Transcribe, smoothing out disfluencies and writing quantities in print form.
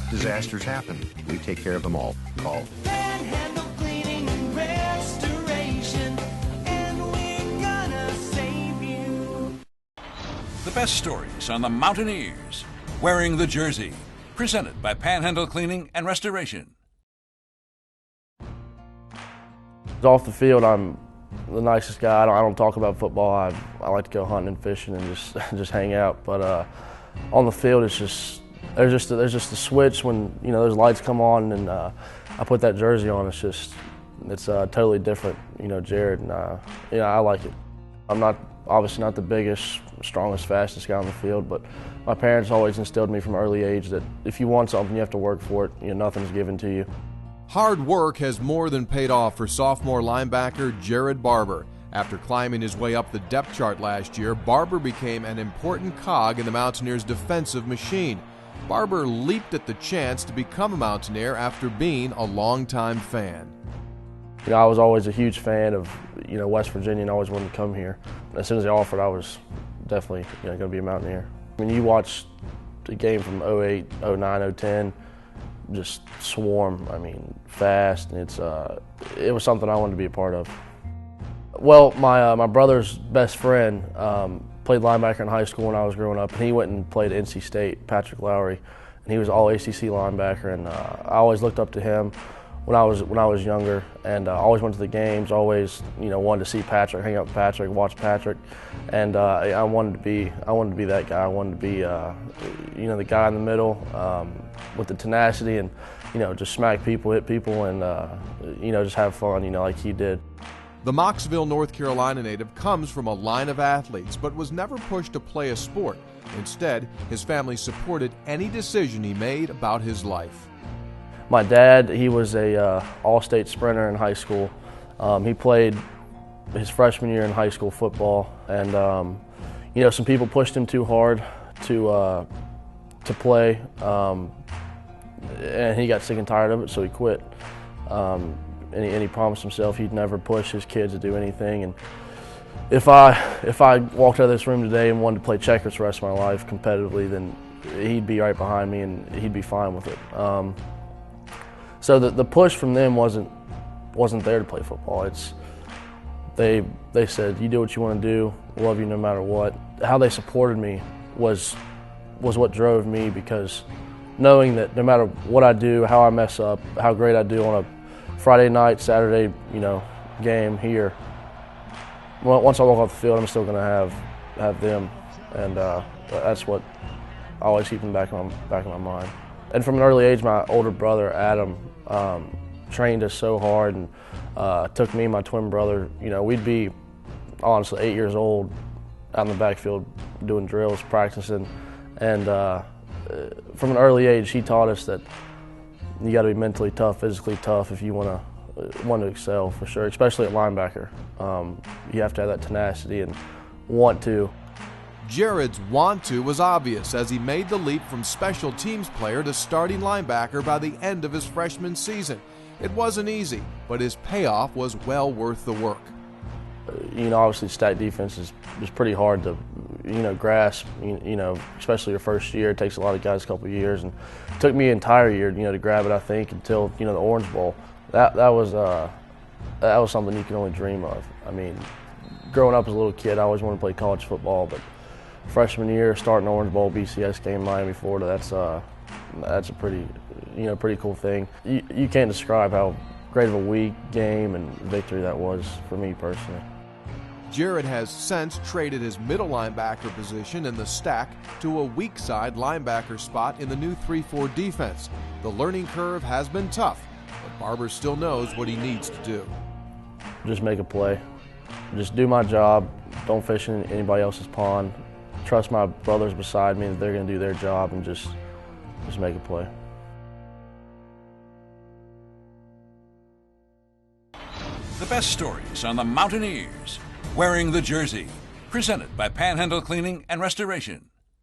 Disasters happen. We take care of them all. Call Panhandle Cleaning and Restoration, and we're gonna save you. The best stories on the Mountaineers. Wearing the Jersey. Presented by Panhandle Cleaning and Restoration. Off the field, I'm the nicest guy. I don't talk about football. I like to go hunting and fishing and just hang out. But on the field, it's just there's just a switch when those lights come on and I put that jersey on. It's totally different. Jared, and I like it. I'm obviously not the biggest, strongest, fastest guy on the field, but my parents always instilled in me from an early age that if you want something, you have to work for it. Nothing's given to you. Hard work has more than paid off for sophomore linebacker Jared Barber. After climbing his way up the depth chart last year, Barber became an important cog in the Mountaineers' defensive machine. Barber leaped at the chance to become a Mountaineer after being a longtime fan. I was always a huge fan of West Virginia and always wanted to come here. As soon as they offered, I was definitely going to be a Mountaineer. You watch the game from 08, 09, 010, just swarm. Fast, and it was something I wanted to be a part of. Well, my brother's best friend played linebacker in high school when I was growing up, and he went and played at NC State, Patrick Lowry, and he was all ACC linebacker, and I always looked up to him when I was younger, and always went to the games, always wanted to see Patrick, hang out with Patrick, watch Patrick, and I wanted to be that guy. I wanted to be the guy in the middle with the tenacity and just smack people, hit people, and just have fun like he did. The Mocksville, North Carolina native comes from a line of athletes, but was never pushed to play a sport. Instead, his family supported any decision he made about his life. My dad, he was a all-state sprinter in high school. He played his freshman year in high school football, and some people pushed him too hard to play, and he got sick and tired of it, so he quit. And he promised himself he'd never push his kids to do anything. And if I walked out of this room today and wanted to play checkers the rest of my life competitively, then he'd be right behind me and he'd be fine with it. So the push from them wasn't there to play football. They said, you do what you want to do, we'll love you no matter what. How they supported me was what drove me, because knowing that no matter what I do, how I mess up, how great I do on a Friday night, Saturday, game here, once I walk off the field, I'm still going to have them, and that's what I always keep in the back of my mind. And from an early age, my older brother Adam trained us so hard, and took me and my twin brother. We'd be honestly 8 years old out in the backfield doing drills, practicing, and from an early age, he taught us that you got to be mentally tough, physically tough if you want to excel, for sure, especially at linebacker. You have to have that tenacity and want to. Jared's want to was obvious as he made the leap from special teams player to starting linebacker by the end of his freshman season. It wasn't easy, but his payoff was well worth the work. Obviously stack defense is pretty hard to, grasp, especially your first year. It takes a lot of guys a couple of years, and it took me an entire year, to grab it, I think, until, the Orange Bowl. That was something you can only dream of. Growing up as a little kid, I always wanted to play college football, but freshman year, starting Orange Bowl, BCS game, Miami, Florida, that's a pretty cool thing. You can't describe how great of a week, game, and victory that was for me personally. Jared has since traded his middle linebacker position in the stack to a weak side linebacker spot in the new 3-4 defense. The learning curve has been tough, but Barber still knows what he needs to do. Just make a play. Just do my job. Don't fish in anybody else's pond. Trust my brothers beside me that they're going to do their job, and just make a play. The best stories on the Mountaineers. Wearing the Jersey. Presented by Panhandle Cleaning and Restoration.